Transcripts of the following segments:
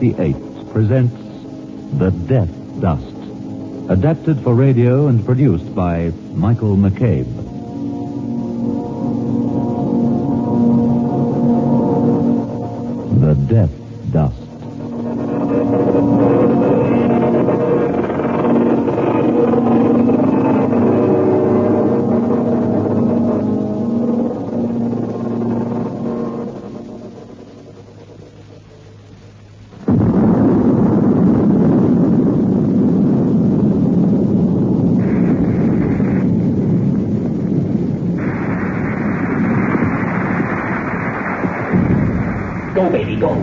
68 presents The Death Dust, adapted for radio and produced by Michael McCabe. The Death Dust. Go, baby, go.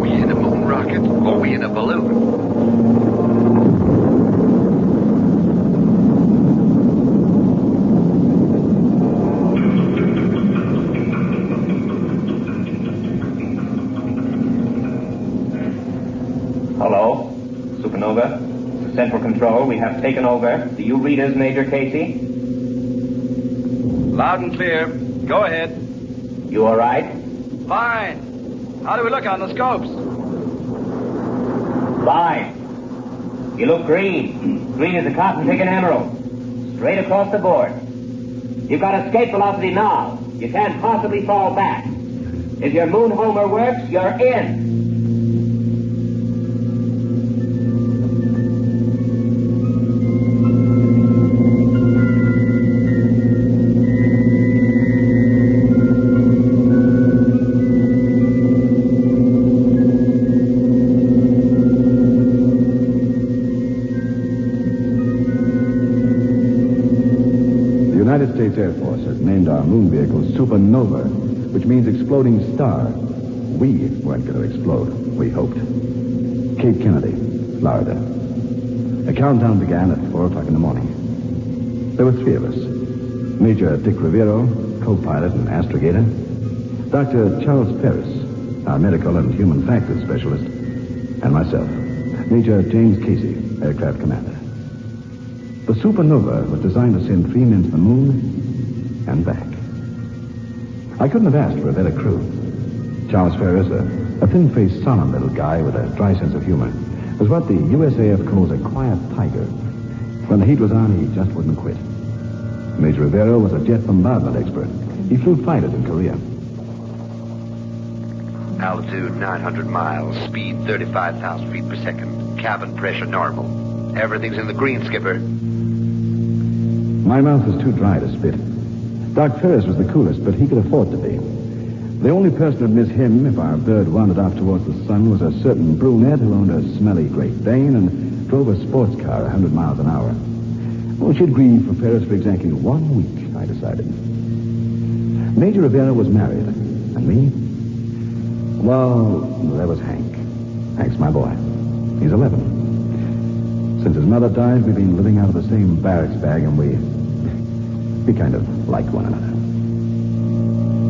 We in a moon rocket or we in a balloon? Hello, Supernova. Central Control, we have taken over. Do you read us, Major Casey? Loud and clear. Go ahead. You all right? Fine. How do we look on the scopes? Fine. You look green. Green as a cotton-picking emerald. Straight across the board. You've got escape velocity now. You can't possibly fall back. If your moon homer works, you're in. The United States Air Force has named our moon vehicle Supernova, which means exploding star. We weren't going to explode, we hoped. Cape Kennedy, Florida. The countdown began at 4 o'clock in the morning. There were 3 of us. Major Dick Rivero, co-pilot and astrogator. Dr. Charles Ferris, our medical and human factors specialist. And myself, Major James Casey, aircraft commander. The Supernova was designed to send 3 men to the moon and back. I couldn't have asked for a better crew. Charles Ferris, a thin-faced, solemn little guy with a dry sense of humor, was what the USAF calls a quiet tiger. When the heat was on, he just wouldn't quit. Major Rivero was a jet bombardment expert. He flew fighters in Korea. Altitude 900 miles, speed 35,000 feet per second, cabin pressure normal. Everything's in the green, Skipper. My mouth was too dry to spit. Doc Ferris was the coolest, but he could afford to be. The only person who'd miss him if our bird wandered off towards the sun was a certain brunette who owned a smelly Great Dane and drove a sports car 100 miles an hour. Well, she'd grieve for Ferris for exactly 1 week, I decided. Major Rivera was married. And me? Well, there was Hank. Hank's my boy. He's 11. Since his mother died, we've been living out of the same barracks bag, and we kind of like one another.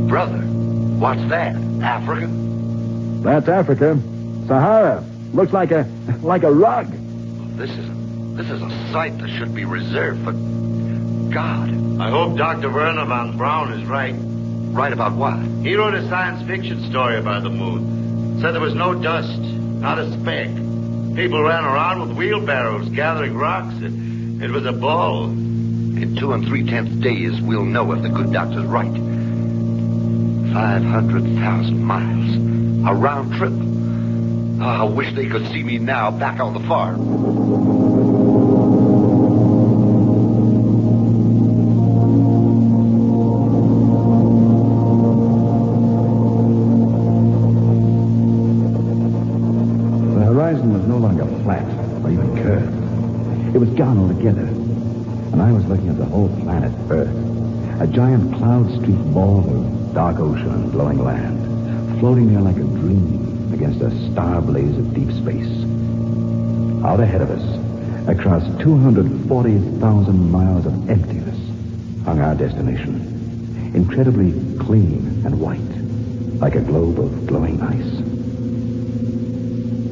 Brother, what's that? Africa? That's Africa. Sahara. Looks like a rug. This is a site that should be reserved for God. I hope Dr. Werner von Braun is right. Right about what? He wrote a science fiction story about the moon. Said there was no dust, not a speck. People ran around with wheelbarrows gathering rocks. It was a ball. In 2 3/10 days, we'll know if the good doctor's right. 500,000 miles. A round trip. Oh, I wish they could see me now back on the farm. The horizon was no longer flat or even curved. It was gone altogether. And I was looking at the whole planet Earth. A giant cloud-streaked ball of dark ocean and glowing land, floating there like a dream against a star blaze of deep space. Out ahead of us, across 240,000 miles of emptiness, hung our destination. Incredibly clean and white, like a globe of glowing ice.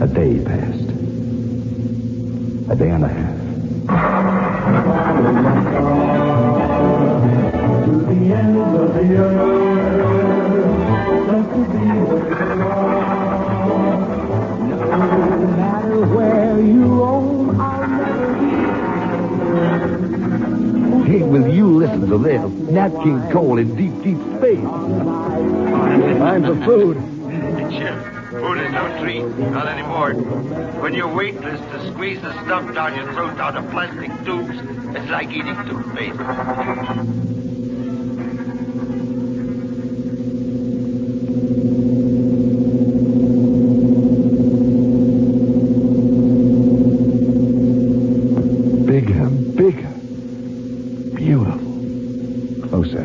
A day passed. A day and a half. To the ends of the earth, just to be where you are. No matter where you roam, I'll never be. Hey, will you listen to this? Nat King Cole in deep, deep space. Time for food. Food is no treat, not anymore. When you're weightless, to squeeze the stuff down your throat out of plastic tubes, it's like eating toothpaste. Bigger, bigger. Beautiful. Closer.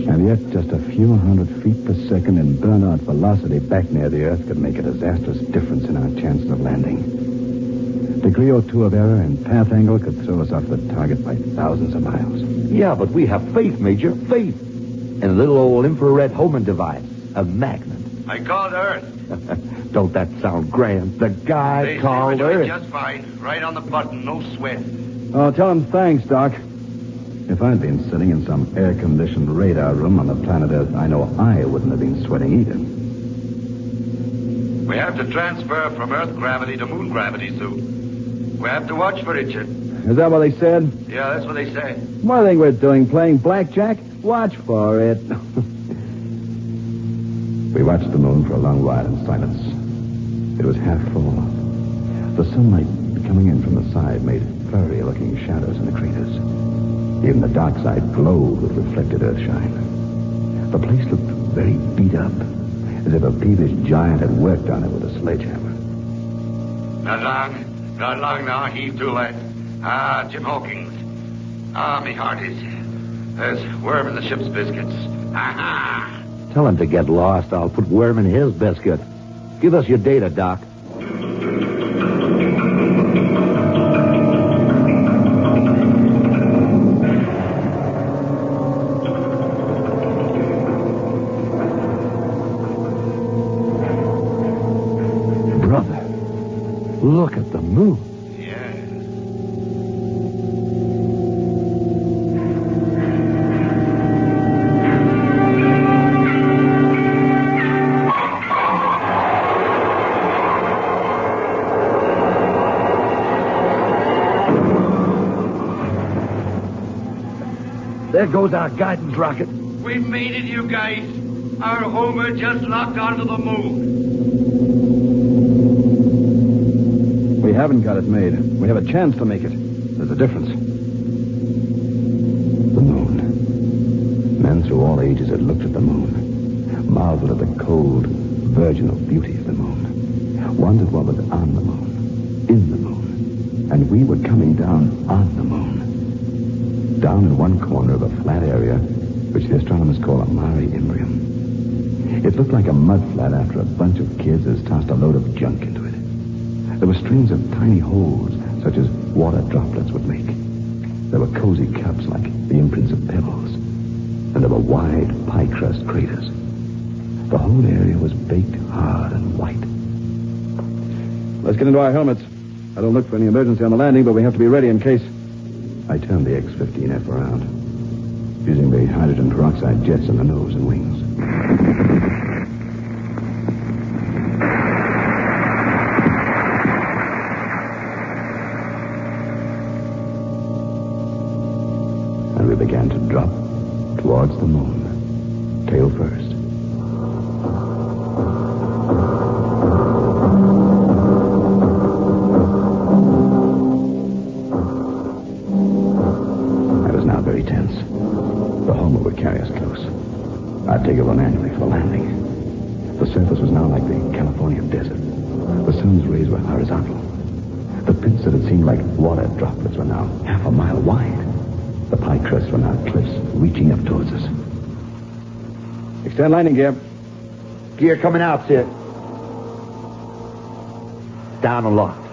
And yet, just a few hundred feet per second in burnout velocity back near the Earth could make a disastrous difference in our chances of landing. Degree or two of error in path angle could throw us off the target by thousands of miles. Yeah, but we have faith, Major. Faith. And a little old infrared homing device. A magnet. I called Earth. Don't that sound grand? The guy They called were doing Earth. just fine. Right on the button, no sweat. Oh, tell him thanks, Doc. If I'd been sitting in some air-conditioned radar room on the planet Earth, I know I wouldn't have been sweating either. We have to transfer from Earth gravity to moon gravity soon. We have to watch for it, Chip. Is that what they said? Yeah, that's what they say. What do you think we're doing? Playing blackjack? Watch for it. We watched the moon for a long while in silence. It was half full. The sunlight coming in from the side made furry-looking shadows in the craters. Even the dark side glowed with reflected earthshine. The place looked very beat up, as if a peevish giant had worked on it with a sledgehammer. Not long now. Heave to, lad. Ah, Jim Hawkins. Ah, me heart is. There's worm in the ship's biscuits. Aha! Tell him to get lost. I'll put worm in his biscuit. Give us your data, Doc. Brother, look at the moon. Yeah. There goes our guidance rocket. We've made it, you guys. Our Homer just locked onto the moon. We haven't got it made. We have a chance to make it. There's a difference. The moon. Men through all ages had looked at the moon, marveled at the cold, virginal beauty of the moon, wondered what was on the moon, in the moon. And we were coming down on the moon. Down in one corner of a flat area, which the astronomers call a mare imbrium. It looked like a mud flat after a bunch of kids has tossed a load of junk into it. There were strings of tiny holes, such as water droplets would make. There were cozy cups like the imprints of pebbles. And there were wide pie crust craters. The whole area was baked hard and white. Let's get into our helmets. I don't look for any emergency on the landing, but we have to be ready in case. I turned the X-15F around, using the hydrogen peroxide jets in the nose and wings. And we began to drop towards the moon, tail first. I'd take it on annually for landing. The surface was now like the California desert. The sun's rays were horizontal. The pits that had seemed like water droplets were now half a mile wide. The pie crusts were now cliffs reaching up towards us. Extend landing gear. Gear coming out, sir. Down and locked.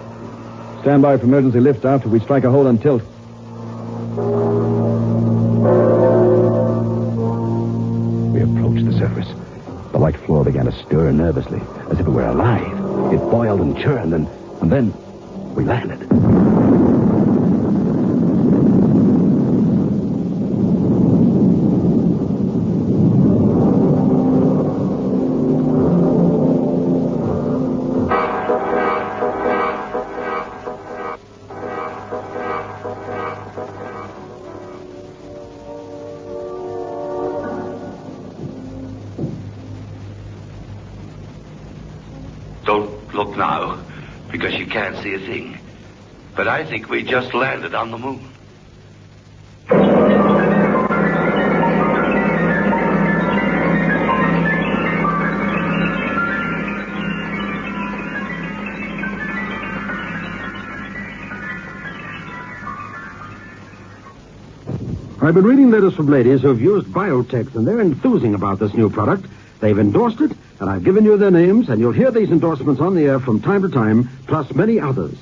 Stand by for emergency lift after we strike a hold and tilt. We approached the surface. The white floor began to stir nervously, as if it were alive. It boiled and churned, and then we landed. Don't look now, because you can't see a thing. But I think we just landed on the moon. I've been reading letters from ladies who've used Biotex, and they're enthusing about this new product. They've endorsed it, and I've given you their names, and you'll hear these endorsements on the air from time to time, plus many others.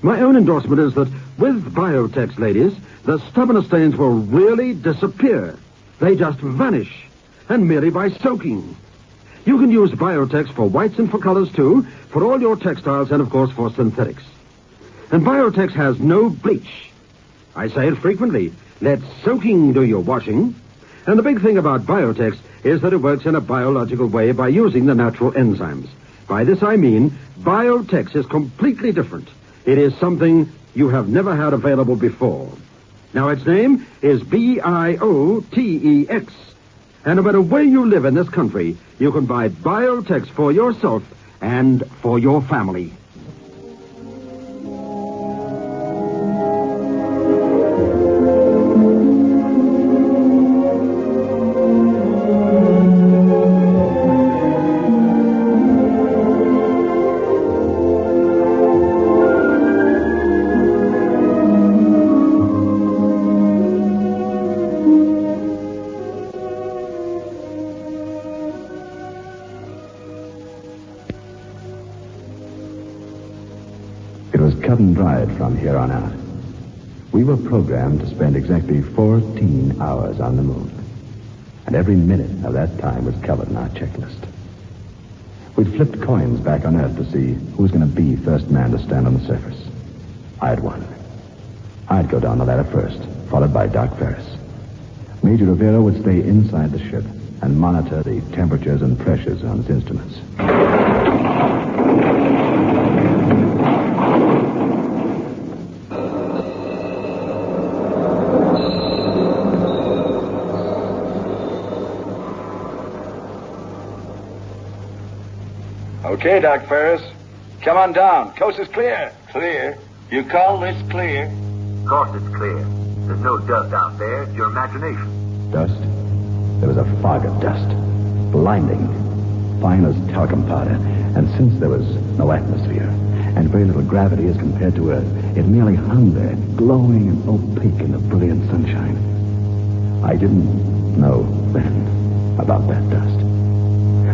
My own endorsement is that with Biotex, ladies, the stubborn stains will really disappear. They just vanish, and merely by soaking. You can use Biotex for whites and for colors, too, for all your textiles and, of course, for synthetics. And Biotex has no bleach. I say it frequently. Let soaking do your washing. And the big thing about Biotex is that it works in a biological way by using the natural enzymes. By this I mean Biotex is completely different. It is something you have never had available before. Now, its name is Biotex. And no matter where you live in this country, you can buy Biotex for yourself and for your family. Cut and dried from here on out. We were programmed to spend exactly 14 hours on the moon. And every minute of that time was covered in our checklist. We'd flipped coins back on Earth to see who was going to be first man to stand on the surface. I'd won. I'd go down the ladder first, followed by Doc Ferris. Major Rivera would stay inside the ship and monitor the temperatures and pressures on his instruments. Okay, Doc Ferris. Come on down. Coast is clear. Clear? You call this clear? Of course it's clear. There's no dust out there. It's your imagination. Dust? There was a fog of dust. Blinding. Fine as talcum powder. And since there was no atmosphere and very little gravity as compared to Earth, it merely hung there, glowing and opaque in the brilliant sunshine. I didn't know then about that dust.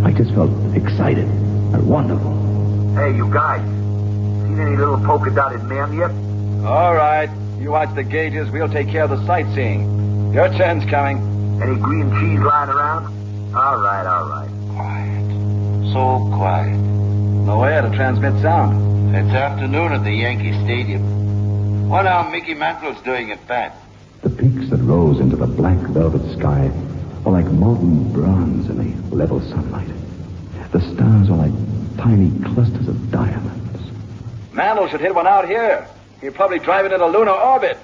I just felt excited and wonderful. Hey, you guys. Seen any little polka-dotted men yet? All right. You watch the gauges. We'll take care of the sightseeing. Your turn's coming. Any green cheese lying around? All right, all right. Quiet. So quiet. No air to transmit sound. It's afternoon at the Yankee Stadium. Wonder how Mickey Mantle's doing at bat. The peaks that rose into the black velvet sky were like molten bronze in the level sunlight. The stars were like tiny clusters of diamonds. Mantle should hit one out here. He'll probably drive it into lunar orbit.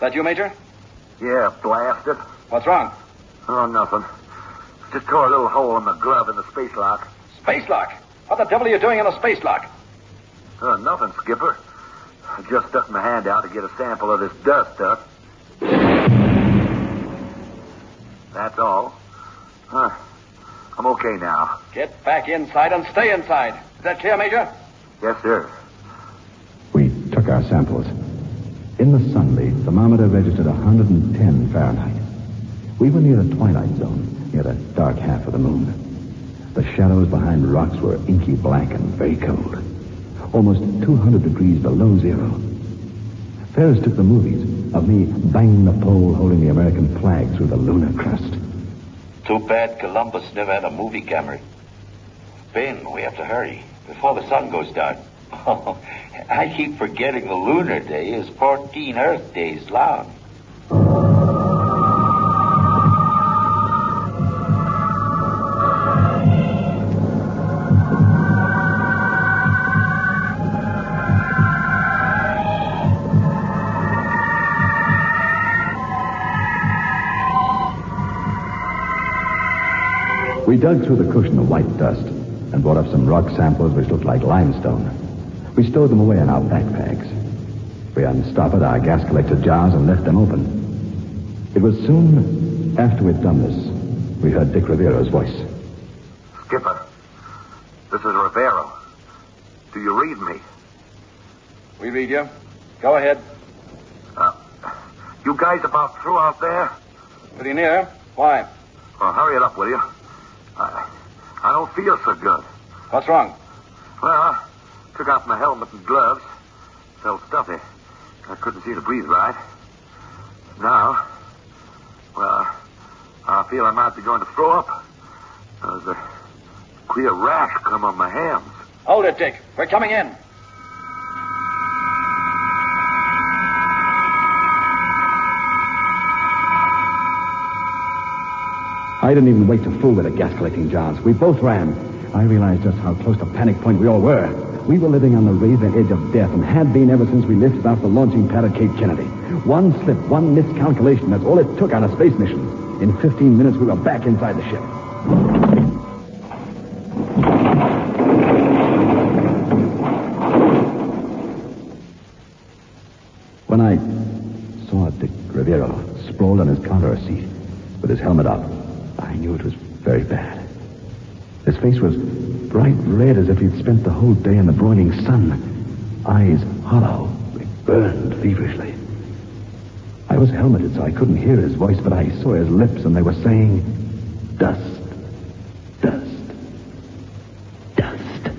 That you, Major? Yeah, blasted. What's wrong? Oh, nothing. Just tore a little hole in my glove in the space lock. Space lock? What the devil are you doing in a space lock? Nothing, Skipper. I just stuck my hand out to get a sample of this dust stuff. That's all. I I'm okay now. Get back inside and stay inside. Is that clear, Major? Yes, sir. We took our samples. In the sun, the thermometer registered 110 Fahrenheit. We were near the twilight zone, near the dark half of the moon. The shadows behind rocks were inky black and very cold. Almost 200 degrees below zero. Ferris took the movies of me banging the pole holding the American flag through the lunar crust. Too bad Columbus never had a movie camera. Ben, we have to hurry before the sun goes down. Oh, I keep forgetting the lunar day is 14 Earth days long. We dug through the cushion of white dust and brought up some rock samples which looked like limestone. We stowed them away in our backpacks. We unstoppered our gas collector jars and left them open. It was soon after we'd done this, we heard Dick Rivero's voice. Skipper, this is Rivero. Do you read me? We read you. Go ahead. You guys about through out there? Pretty near. Why? Well, hurry it up, will you? I don't feel so good. What's wrong? Well, I took off my helmet and gloves. Felt stuffy. I couldn't see to breathe right. Now, well, I feel I might be going to throw up. There's a queer rash come on my hands. Hold it, Dick. We're coming in. I didn't even wait to fool with the gas collecting jars. We both ran. I realized just how close to panic point we all were. We were living on the razor edge of death and had been ever since we lifted off the launching pad at Cape Kennedy. One slip, one miscalculation, that's all it took on a space mission. In 15 minutes, we were back inside the ship. When I saw Dick Rivero sprawled on his counter seat with his helmet up, I knew it was very bad. His face was bright red as if he'd spent the whole day in the broiling sun. Eyes hollow. They burned feverishly. I was helmeted, so I couldn't hear his voice, but I saw his lips, and they were saying, dust, dust, dust.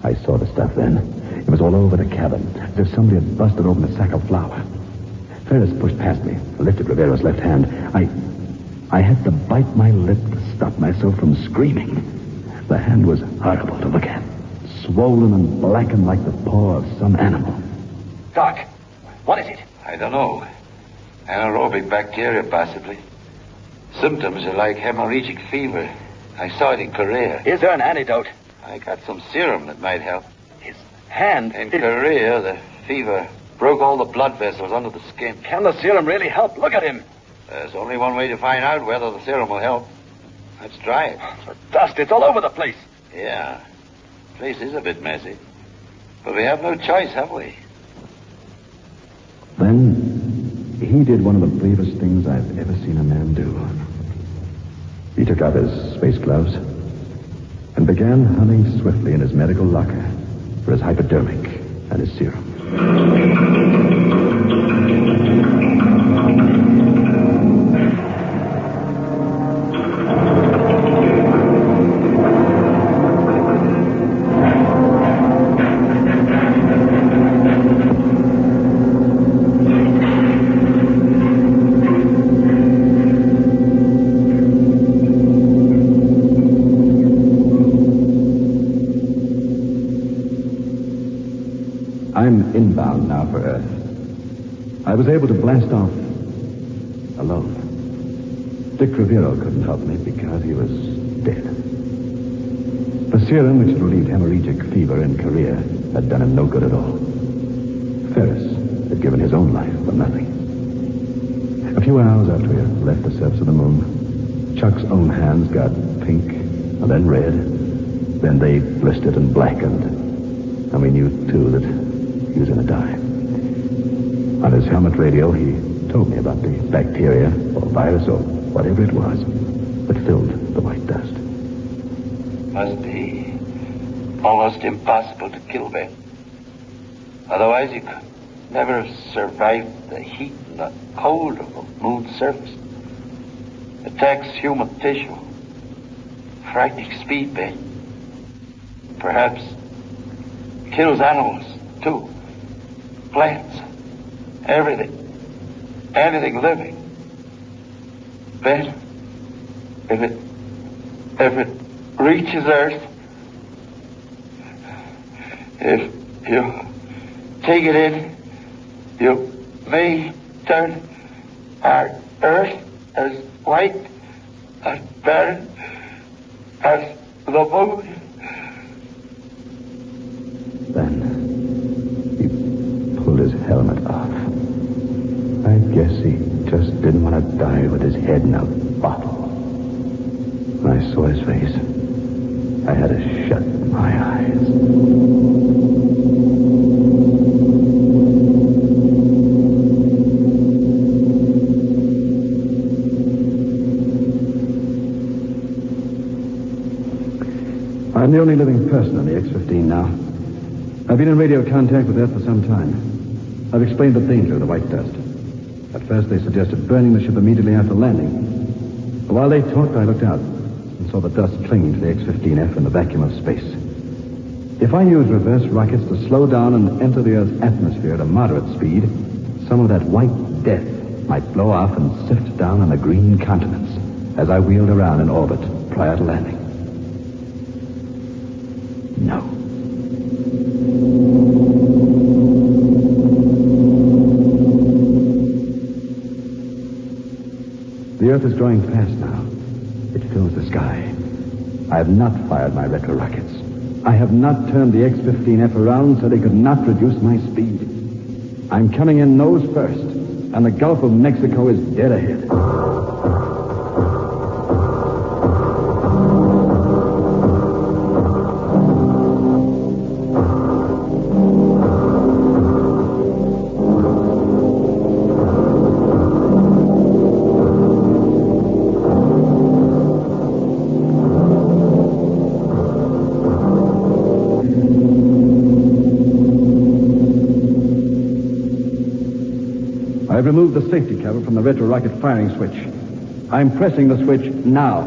I saw the stuff then. It was all over the cabin, as if somebody had busted open a sack of flour. Ferris pushed past me, lifted Rivero's left hand. I had to bite my lip to stop myself from screaming. The hand was horrible to look at, swollen and blackened like the paw of some animal. Doc, what is it? I don't know. Anaerobic bacteria, possibly. Symptoms are like hemorrhagic fever. I saw it in Korea. Is there an antidote? I got some serum that might help. His hand... In Korea, the fever broke all the blood vessels under the skin. Can the serum really help? Look at him. There's only one way to find out whether the serum will help. Let's try it. The dust, it's all over the place. Yeah. The place is a bit messy. But we have no choice, have we? Then, he did one of the bravest things I've ever seen a man do. He took out his space gloves and began hunting swiftly in his medical locker for his hypodermic and his serum. I'm inbound now for Earth. I was able to blast off alone. Dick Rivero couldn't help me because he was dead. The serum which had relieved hemorrhagic fever in Korea had done him no good at all. Ferris had given his own life for nothing. A few hours after we had left the surface of the moon, Chuck's own hands got pink and then red. Then they blistered and blackened. And we knew, too, that he was going to die. On his helmet radio, he told me about the bacteria or virus or whatever it was that filled the white dust. Must be almost impossible to kill, Ben. Otherwise, you could never have survived the heat and the cold of the moon's surface. Attacks human tissue. Frightening speed, Ben. Perhaps kills animals, too. Plants. Everything. Anything living. Ben, if it reaches Earth, if you take it in, you may turn our Earth as white, as barren, as the moon. Then he pulled his helmet off. I guess he just didn't want to die with his head in a bottle. When I saw his face, I had to shut my eyes. I'm the only living person on the X-15 now. I've been in radio contact with Earth for some time. I've explained the danger of the white dust. At first, they suggested burning the ship immediately after landing. But while they talked, I looked out and saw the dust clinging to the X-15F in the vacuum of space. If I use reverse rockets to slow down and enter the Earth's atmosphere at a moderate speed, some of that white death might blow off and sift down on the green continents as I wheeled around in orbit prior to landing. No. The Earth is growing fast now. It fills the sky. I have not fired my retro rockets. I have not turned the X-15F around so they could not reduce my speed. I'm coming in nose first, and the Gulf of Mexico is dead ahead. I've removed the safety cover from the retro rocket firing switch. I'm pressing the switch now.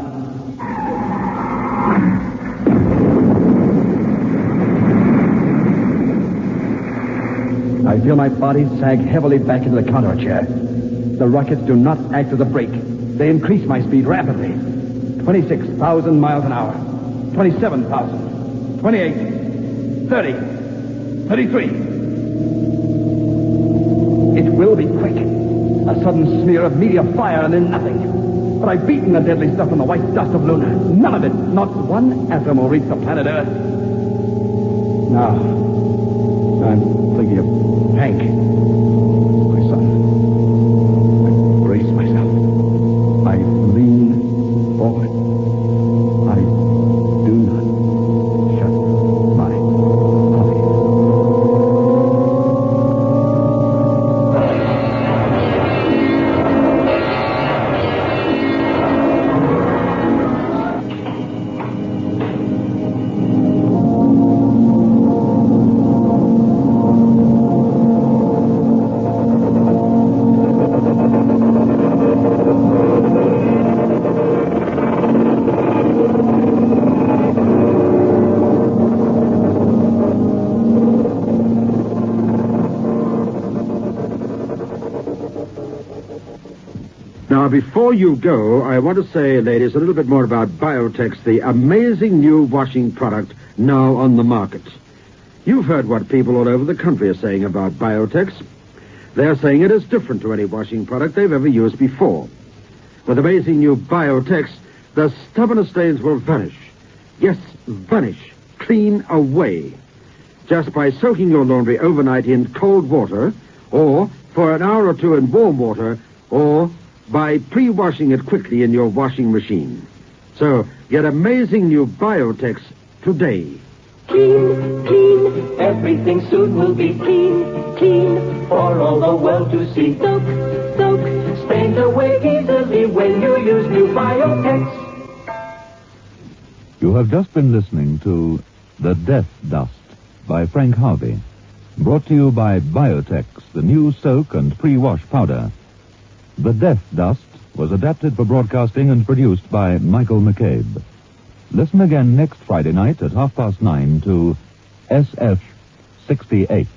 I feel my body sag heavily back into the contour chair. The rockets do not act as a brake. They increase my speed rapidly. 26,000 miles an hour. 27,000. 28. 30. 33. It will be quick. A sudden smear of meteor fire and then nothing. But I've beaten the deadly stuff from the white dust of Luna. None of it, not one atom will reach the planet Earth. Now, I'm thinking of Hank, my son. I brace myself. I lean forward. I do not shut my eyes. Now, before you go, I want to say, ladies, a little bit more about Biotex, the amazing new washing product now on the market. You've heard what people all over the country are saying about Biotex. They're saying it is different to any washing product they've ever used before. With amazing new Biotex, the stubbornest stains will vanish. Yes, vanish. Clean away. Just by soaking your laundry overnight in cold water, or for an hour or two in warm water, or by pre-washing it quickly in your washing machine. So, get amazing new Biotex today. Clean, clean, everything soon will be clean, clean, for all the world to see. Soak, soak, stains away easily when you use You have just been listening to The Death Dust by Frank Harvey, brought to you by Biotex, the new soak and pre-wash powder. The Death Dust was adapted for broadcasting and produced by Michael McCabe. Listen again next Friday night at 9:30 to SF 68.